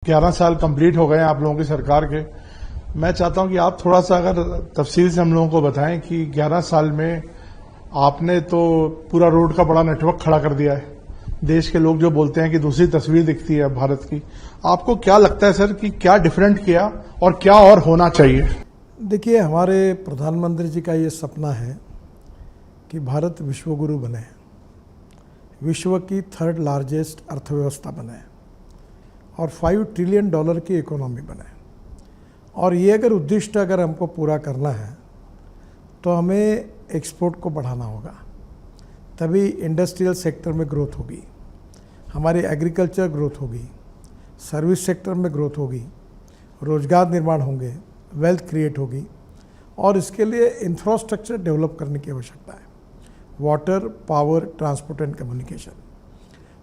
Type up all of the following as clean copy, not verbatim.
11 साल कंप्लीट हो गए हैं आप लोगों की सरकार के। मैं चाहता हूं कि आप थोड़ा सा अगर तफसील से हम लोगों को बताएं कि 11 साल में आपने तो पूरा रोड का बड़ा नेटवर्क खड़ा कर दिया है। देश के लोग जो बोलते हैं कि दूसरी तस्वीर दिखती है भारत की, आपको क्या लगता है सर कि क्या डिफरेंट किया और क्या और होना चाहिए? देखिए, हमारे प्रधानमंत्री जी का ये सपना है कि भारत विश्वगुरु बने, विश्व की 3rd लार्जेस्ट अर्थव्यवस्था बने और $5 ट्रिलियन की इकोनॉमी बने। और ये अगर उद्दिष्ट अगर हमको पूरा करना है तो हमें एक्सपोर्ट को बढ़ाना होगा, तभी इंडस्ट्रियल सेक्टर में ग्रोथ होगी, हमारी एग्रीकल्चर ग्रोथ होगी, सर्विस सेक्टर में ग्रोथ होगी, रोजगार निर्माण होंगे, वेल्थ क्रिएट होगी। और इसके लिए इंफ्रास्ट्रक्चर डेवलप करने की आवश्यकता है, water, power, transport and communication.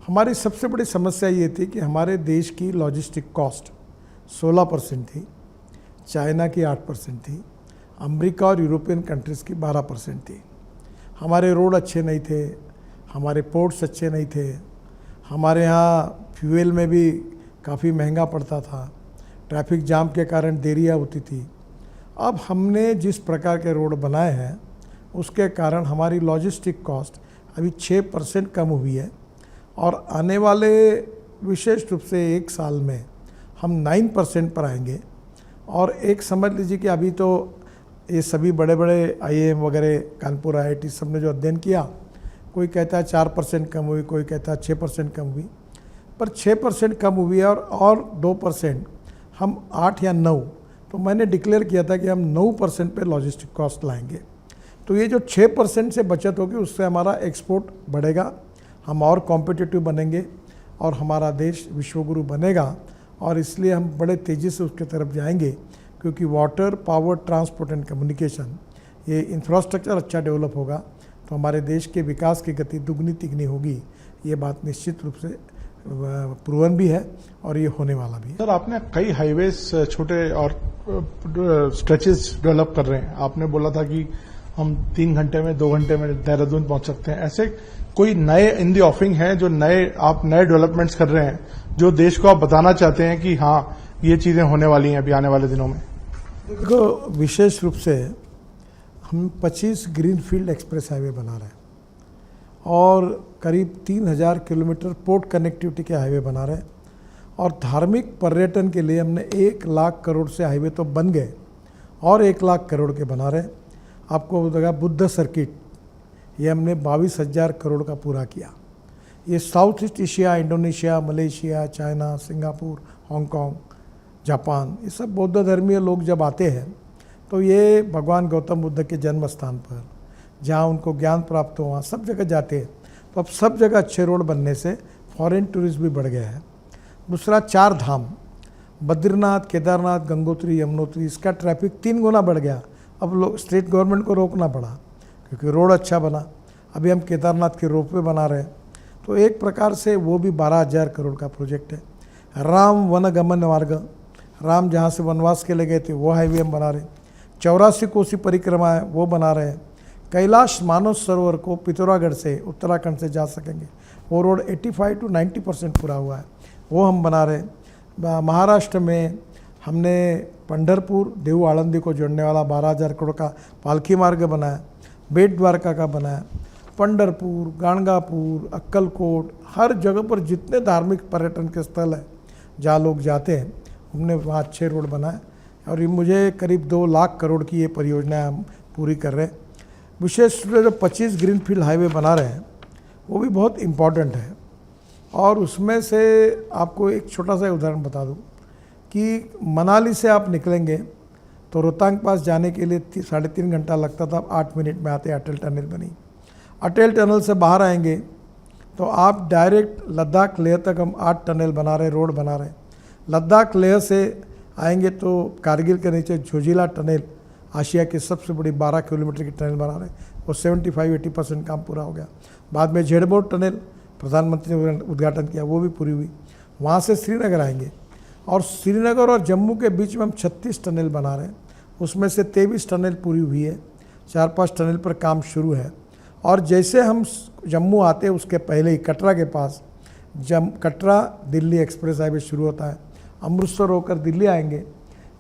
हमारी सबसे बड़ी समस्या ये थी कि हमारे देश की लॉजिस्टिक कॉस्ट 16% थी, चाइना की 8% थी, अमेरिका और यूरोपियन कंट्रीज़ की 12% थी। हमारे रोड अच्छे नहीं थे, हमारे पोर्ट्स अच्छे नहीं थे, हमारे यहाँ फ्यूल में भी काफ़ी महंगा पड़ता था, ट्रैफिक जाम के कारण देरियाँ होती थी। अब हमने जिस प्रकार के रोड बनाए हैं उसके कारण हमारी लॉजिस्टिक कॉस्ट अभी 6% कम हुई है और आने वाले विशेष रूप से 1 साल में हम 9% पर आएंगे। और एक समझ लीजिए कि अभी तो ये सभी बड़े बड़े IIM वगैरह, कानपुर IIT सब ने जो अध्ययन किया, कोई कहता है 4% कम हुई, कोई कहता है 6% कम हुई, पर 6% कम हुई है और 2% हम 8 या 9, तो मैंने डिक्लेयर किया था कि हम 9% पे लॉजिस्टिक कॉस्ट लाएंगे। तो ये जो 6% से बचत होगी उससे हमारा एक्सपोर्ट बढ़ेगा, हम और कॉम्पिटिटिव बनेंगे और हमारा देश विश्वगुरु बनेगा। और इसलिए हम बड़े तेज़ी से उसके तरफ जाएंगे, क्योंकि water, power, transport and communication, ये इंफ्रास्ट्रक्चर अच्छा डेवलप होगा तो हमारे देश के विकास की गति दुगनी तिगनी होगी। ये बात निश्चित रूप से प्रूवन भी है और ये होने वाला भी है। सर, आपने कई हाईवेज छोटे और स्ट्रेचेस डेवलप कर रहे हैं। आपने बोला था कि हम 3 घंटे में, 2 घंटे में देहरादून पहुंच सकते हैं। ऐसे कोई नए इन दी ऑफरिंग है जो आप नए डेवलपमेंट्स कर रहे हैं जो देश को आप बताना चाहते हैं कि हाँ, ये चीजें होने वाली हैं अभी आने वाले दिनों में? देखो, विशेष रूप से हम 25 ग्रीनफील्ड एक्सप्रेस हाईवे बना रहे हैं और करीब 3000 किलोमीटर पोर्ट कनेक्टिविटी के हाईवे बना रहे हैं। और धार्मिक पर्यटन के लिए हमने 1 लाख करोड़ से हाईवे तो बन गए और 1 लाख करोड़ के बना रहे हैं। आपको लगा बुद्ध सर्किट, ये हमने 22,000 करोड़ का पूरा किया। ये south east Asia, Indonesia, Malaysia, China, Singapore, Hong Kong, Japan, ये सब बौद्ध धर्मीय लोग जब आते हैं तो ये भगवान गौतम बुद्ध के जन्म स्थान पर जहाँ उनको ज्ञान प्राप्त हो वहाँ सब जगह जाते हैं। तो अब सब जगह अच्छे रोड बनने से फॉरेन टूरिस्ट भी बढ़ गया है। दूसरा, 4 धाम, बद्रीनाथ, केदारनाथ, गंगोत्री, यमुनोत्री, इसका ट्रैफिक 3 गुना बढ़ गया। अब लोग, स्टेट गवर्नमेंट को रोकना पड़ा क्योंकि रोड अच्छा बना। अभी हम केदारनाथ के रोपवे बना रहे हैं, तो एक प्रकार से वो भी 12,000 करोड़ का प्रोजेक्ट है। राम वन गमन मार्ग, राम जहाँ से वनवास के लिए गए थे वो हाईवे हम बना रहे हैं। 84 कोसी परिक्रमा है वो बना रहे हैं। कैलाश मानस सरोवर को पिथौरागढ़ से, उत्तराखंड से जा सकेंगे, वो रोड 85 to 90% पूरा हुआ है, वो हम बना रहे हैं। महाराष्ट्र में हमने पंढरपुर, देहू, आळंदी को जोड़ने वाला 12,000 करोड़ का पालखी मार्ग बनाया, बेट द्वारका का बनाया। पंढरपुर, गाणगापुर, अक्कलकोट, हर जगह पर जितने धार्मिक पर्यटन के स्थल हैं जहाँ लोग जाते हैं, हमने वहाँ अच्छे रोड बनाए। और ये मुझे करीब 2 लाख करोड़ की ये परियोजना हम पूरी कर रहे हैं। विशेष रूप से जो 25 ग्रीनफील्ड हाईवे बना रहे हैं वो भी बहुत इम्पॉर्टेंट है। और उसमें से आपको एक छोटा सा उदाहरण बता दूं कि मनाली से आप निकलेंगे तो रोहतांग पास जाने के लिए 3.5 घंटा लगता था, 8 मिनट में आते। अटल टनल बनी, अटल टनल से बाहर आएंगे तो आप डायरेक्ट लद्दाख लेह तक हम 8 टनल बना रहे, रोड बना रहे। लद्दाख लेह से आएंगे तो कारगिल के नीचे झोजिला टनल, आशिया की सबसे बड़ी 12 किलोमीटर की टनल बना रहे, वो 75-80% काम पूरा हो गया। बाद में झेड़बोर टनल प्रधानमंत्री ने उद्घाटन किया, वो भी पूरी हुई। वहाँ से श्रीनगर आएंगे और श्रीनगर और जम्मू के बीच में हम 36 टनल बना रहे हैं, उसमें से 23 टनल पूरी हुई है, 4-5 टनल पर काम शुरू है। और जैसे हम जम्मू आते हैं उसके पहले ही कटरा के पास कटरा दिल्ली एक्सप्रेस हाईवे शुरू होता है अमृतसर होकर दिल्ली आएंगे,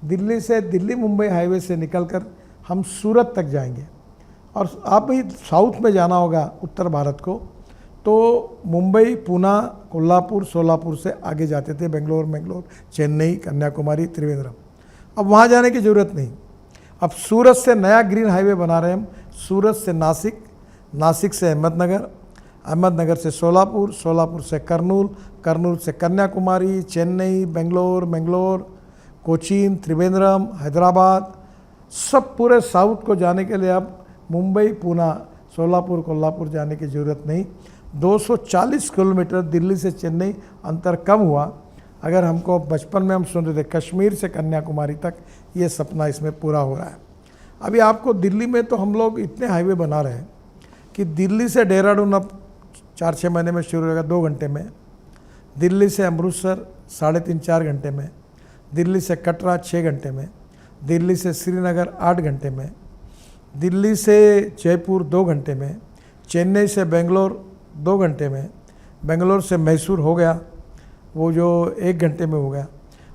दिल्ली से दिल्ली मुंबई हाईवे से निकलकर हम सूरत तक जाएंगे। और आप भी साउथ में जाना होगा उत्तर भारत को, तो मुंबई, पूना, कोल्हापुर, सोलापुर से आगे जाते थे, बेंगलोर, चेन्नई, कन्याकुमारी, त्रिवेंद्रम। अब वहाँ जाने की ज़रूरत नहीं। अब सूरत से नया ग्रीन हाईवे बना रहे हैं हम, सूरत से नासिक, नासिक से अहमदनगर, अहमदनगर से सोलापुर, सोलापुर से कर्नूल, कर्नूल से कन्याकुमारी, चेन्नई, बेंगलोर, कोचीन, त्रिवेंद्रम, हैदराबाद, सब पूरे साउथ को जाने के लिए अब मुंबई, पूना, सोलापुर, कोल्हापुर जाने की ज़रूरत नहीं। 240 किलोमीटर दिल्ली से चेन्नई अंतर कम हुआ। अगर हमको बचपन में हम सुनते थे कश्मीर से कन्याकुमारी तक, ये सपना इसमें पूरा हो रहा है। अभी आपको दिल्ली में तो हम लोग इतने हाईवे बना रहे हैं कि दिल्ली से देहरादून अब 4-6 महीने में शुरू होगा 2 घंटे में, दिल्ली से अमृतसर 3.5-4 घंटे में, दिल्ली से कटरा 6 घंटे में, दिल्ली से श्रीनगर 8 घंटे में, दिल्ली से जयपुर 2 घंटे में, चेन्नई से बेंगलोर 2 घंटे में, बेंगलोर से मैसूर हो गया वो जो 1 घंटे में हो गया,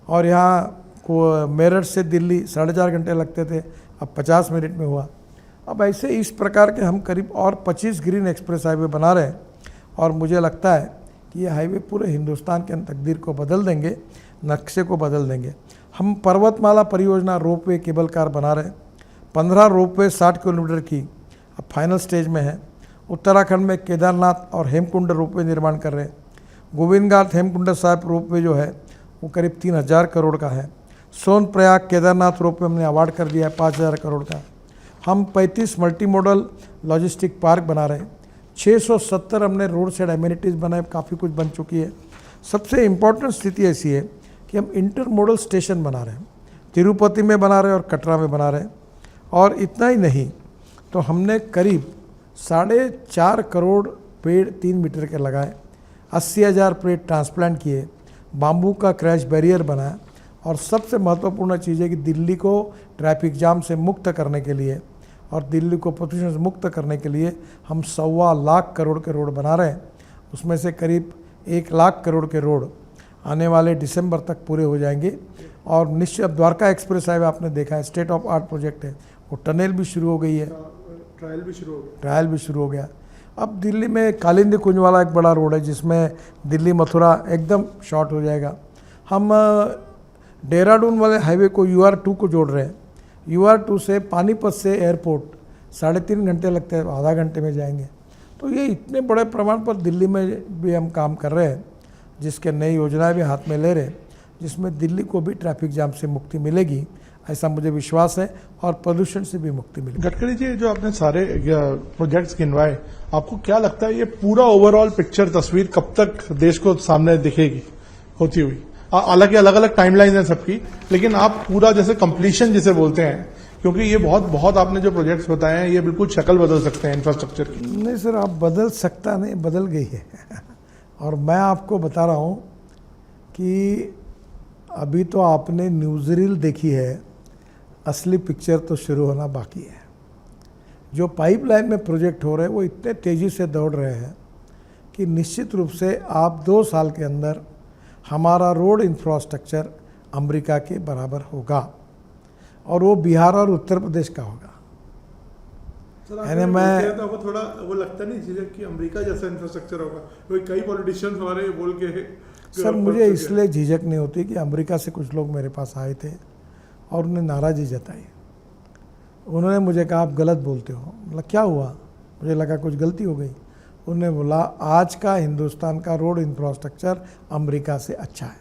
और यहाँ को मेरठ से दिल्ली 4.5 घंटे लगते थे, अब 50 मिनट में हुआ। अब ऐसे इस प्रकार के हम करीब और 25 ग्रीन एक्सप्रेस हाईवे बना रहे हैं, और मुझे लगता है कि ये हाईवे पूरे हिंदुस्तान के तकदीर को बदल देंगे, नक्शे को बदल देंगे। हम पर्वतमाला परियोजना रोपवे केबल कार बना रहे हैं, 15 रोपवे 60 किलोमीटर की अब फाइनल स्टेज में है। उत्तराखंड में केदारनाथ और हेमकुंड रोपवे निर्माण कर रहे हैं। गोविंद घाट हेमकुंड साहिब रोपवे जो है वो करीब 3000 करोड़ का है। सोनप्रयाग केदारनाथ रोपवे हमने अवार्ड कर दिया है 5000 करोड़ का। हम 35 मल्टी मॉडल लॉजिस्टिक पार्क बना रहे हैं। 670 हमने रोड साइड एमिनिटीज़ बनाए, काफ़ी कुछ बन चुकी है। सबसे इम्पॉर्टेंट स्थिति ऐसी है कि हम इंटर मॉडल स्टेशन बना रहे हैं, तिरुपति में बना रहे हैं और कटरा में बना रहे हैं। और इतना ही नहीं, तो हमने करीब 4.5 करोड़ पेड़ 3 मीटर के लगाए, 80,000 पेड़ ट्रांसप्लांट किए, बाम्बू का क्रैश बैरियर बनाया, और सबसे महत्वपूर्ण चीज़ है कि दिल्ली को ट्रैफिक जाम से मुक्त करने के लिए और दिल्ली को प्रदूषण से मुक्त करने के लिए हम 1.25 लाख करोड़ के रोड बना रहे हैं। उसमें से करीब 1 लाख करोड़ के रोड आने वाले दिसंबर तक पूरे हो जाएंगे। और निश्चित द्वारका एक्सप्रेस हाईवे आपने देखा है, स्टेट ऑफ आर्ट प्रोजेक्ट है, वो टनल भी शुरू हो गई है, ट्रायल भी शुरू हो गया। अब दिल्ली में कालिंदी कुंज वाला एक बड़ा रोड है जिसमें दिल्ली मथुरा एकदम शॉर्ट हो जाएगा। हम देहरादून वाले हाईवे को UR2 को जोड़ रहे हैं। UR2 से पानीपत से एयरपोर्ट 3.5 घंटे लगते हैं, आधा घंटे में जाएंगे। तो ये इतने बड़े प्रमाण पर दिल्ली में भी हम काम कर रहे हैं, जिसके नई योजनाएं भी हाथ में ले रहे हैं, जिसमें दिल्ली को भी ट्रैफिक जाम से मुक्ति मिलेगी, ऐसा मुझे विश्वास है, और प्रदूषण से भी मुक्ति मिलेगी। गडकरी जी, जो आपने सारे प्रोजेक्ट्स गिनवाए, आपको क्या लगता है ये पूरा ओवरऑल पिक्चर, तस्वीर कब तक देश को सामने दिखेगी होती हुई? हालांकि अलग अलग टाइमलाइन है सबकी, लेकिन आप पूरा जैसे कंप्लीशन जिसे बोलते हैं, क्योंकि ये बहुत आपने जो प्रोजेक्ट्स बताए हैं ये बिल्कुल शक्ल बदल सकते हैं इंफ्रास्ट्रक्चर की। नहीं सर, आप बदल सकता नहीं, बदल गई है। और मैं आपको बता रहा हूँ कि अभी तो आपने न्यूज़ रील देखी है, असली पिक्चर तो शुरू होना बाकी है। जो पाइपलाइन में प्रोजेक्ट हो रहे हैं वो इतने तेज़ी से दौड़ रहे हैं कि निश्चित रूप से आप 2 साल के अंदर हमारा रोड इंफ्रास्ट्रक्चर अमेरिका के बराबर होगा, और वो बिहार और उत्तर प्रदेश का होगा। यानी मैं तो आपको थोड़ा वो लगता नहीं झिझक कि अमेरिका जैसा इंफ्रास्ट्रक्चर होगा? कोई कई पॉलिटिशियंस हमारे बोल के सर, मुझे इसलिए झिझक नहीं होती कि अमेरिका से कुछ लोग मेरे पास आए थे और उन्हें नाराज़गी जताई। उन्होंने मुझे कहा आप गलत बोलते हो। मतलब क्या हुआ? मुझे लगा कुछ गलती हो गई। उन्होंने बोला आज का हिंदुस्तान का रोड इंफ्रास्ट्रक्चर अमेरिका से अच्छा है।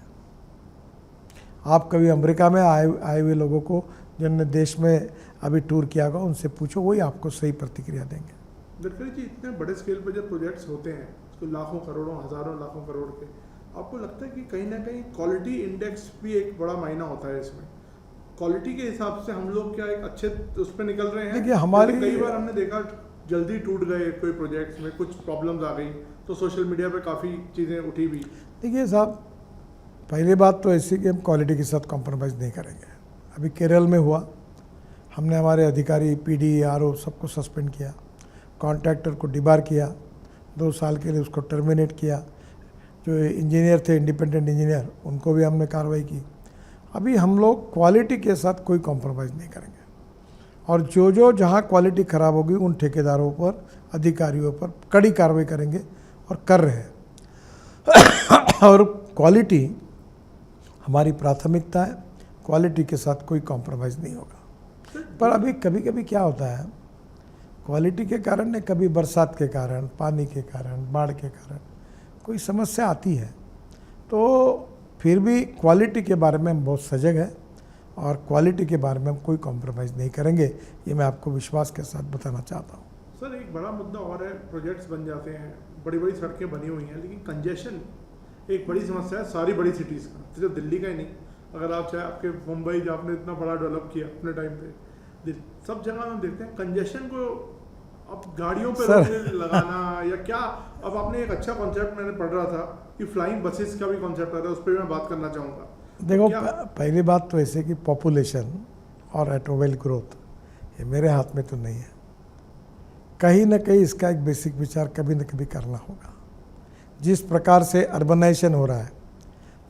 आप कभी अमेरिका में आए हुए लोगों को जिन्होंने देश में अभी टूर किया होगा उनसे पूछो, वही आपको सही प्रतिक्रिया देंगे। गडकरी जी, इतने बड़े स्केल पर जब प्रोजेक्ट्स होते हैं तो लाखों करोड़ों, हजारों लाखों करोड़ के, आपको लगता है कि कहीं ना कहीं क्वालिटी इंडेक्स भी एक बड़ा मायना होता है इसमें? क्वालिटी के हिसाब से हम लोग क्या एक अच्छे उस पर निकल रहे हैं? देखिए, हमारी कई बार हमने देखा जल्दी टूट गए कोई प्रोजेक्ट्स में, कुछ प्रॉब्लम्स आ गई तो सोशल मीडिया पे काफ़ी चीज़ें उठी भी। देखिए साहब, पहली बात तो ऐसी कि हम क्वालिटी के साथ कॉम्प्रोमाइज़ नहीं करेंगे। अभी केरल में हुआ, हमने हमारे अधिकारी PD RO सबको सस्पेंड किया, कॉन्ट्रैक्टर को डिबार किया, 2 साल के लिए उसको टर्मिनेट किया। जो इंजीनियर थे, इंडिपेंडेंट इंजीनियर, उनको भी हमने कार्रवाई की। अभी हम लोग क्वालिटी के साथ कोई कॉम्प्रोमाइज़ नहीं करेंगे, और जो जहाँ क्वालिटी ख़राब होगी उन ठेकेदारों पर, अधिकारियों पर कड़ी कार्रवाई करेंगे और कर रहे हैं। और क्वालिटी हमारी प्राथमिकता है, क्वालिटी के साथ कोई कॉम्प्रोमाइज़ नहीं होगा। पर अभी कभी कभी क्या होता है, क्वालिटी के कारण ने कभी बरसात के कारण, पानी के कारण, बाढ़ के कारण कोई समस्या आती है, तो फिर भी क्वालिटी के बारे में हम बहुत सजग हैं और क्वालिटी के बारे में हम कोई कॉम्प्रोमाइज़ नहीं करेंगे, ये मैं आपको विश्वास के साथ बताना चाहता हूँ। सर एक बड़ा मुद्दा और है, प्रोजेक्ट्स बन जाते हैं, बड़ी बड़ी सड़कें बनी हुई हैं, लेकिन कंजेशन एक बड़ी समस्या है सारी बड़ी सिटीज़ का, सिर्फ दिल्ली का ही नहीं। अगर आप चाहे आपके मुंबई जो आपने इतना बड़ा डेवलप किया अपने टाइम पे, सब जगह हम देखते हैं कंजेशन को अब गाड़ियों पे रोकने लगाना या क्या। अब आपने एक अच्छा कॉन्सेप्ट मैंने पढ़ रहा था कि फ्लाइंग बसेस का भी कॉन्सेप्ट आता है, उस पर मैं बात करना चाहूँगा। देखो, पहली बात तो ऐसे कि पॉपुलेशन और ऑटोमोबाइल ग्रोथ ये मेरे हाथ में तो नहीं है, कहीं ना कहीं इसका एक बेसिक विचार कभी न कभी करना होगा। जिस प्रकार से अर्बनाइजेशन हो रहा है,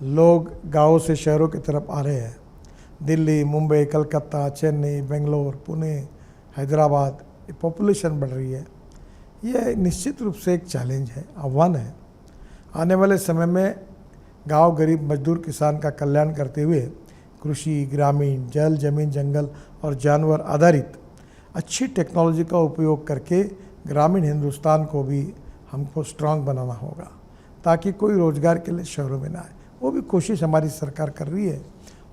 लोग गाँव से शहरों की तरफ आ रहे हैं, दिल्ली, मुंबई, कलकत्ता, चेन्नई, बेंगलोर, पुणे, हैदराबाद, ये पॉपुलेशन बढ़ रही है, ये निश्चित रूप से एक चैलेंज है, आह्वान है। आने वाले समय में गांव, गरीब, मजदूर, किसान का कल्याण करते हुए कृषि, ग्रामीण, जल, जमीन, जंगल और जानवर आधारित अच्छी टेक्नोलॉजी का उपयोग करके ग्रामीण हिंदुस्तान को भी हमको स्ट्रांग बनाना होगा, ताकि कोई रोज़गार के लिए शहरों में ना आए। वो भी कोशिश हमारी सरकार कर रही है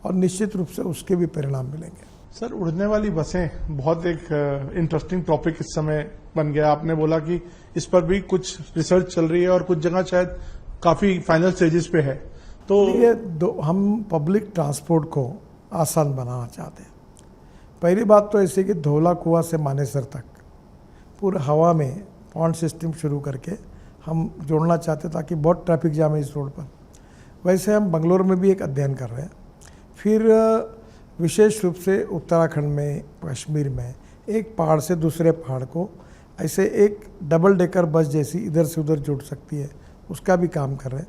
और निश्चित रूप से उसके भी परिणाम मिलेंगे। सर उड़ने वाली बसें बहुत एक इंटरेस्टिंग टॉपिक इस समय बन गया। आपने बोला कि इस पर भी कुछ रिसर्च चल रही है और कुछ जगह शायद काफ़ी फाइनल स्टेजेस पे है। तो ये हम पब्लिक ट्रांसपोर्ट को आसान बनाना चाहते हैं। पहली बात तो ऐसे कि धौला कुआं से मानेसर तक पूरा हवा में पॉन्ड सिस्टम शुरू करके हम जोड़ना चाहते हैं, ताकि बहुत ट्रैफिक जाम है इस रोड पर। वैसे हम बंगलोर में भी एक अध्ययन कर रहे हैं। फिर विशेष रूप से उत्तराखंड में, कश्मीर में एक पहाड़ से दूसरे पहाड़ को ऐसे एक डबल डेकर बस जैसी इधर से उधर जुड़ सकती है, उसका भी काम कर रहे हैं।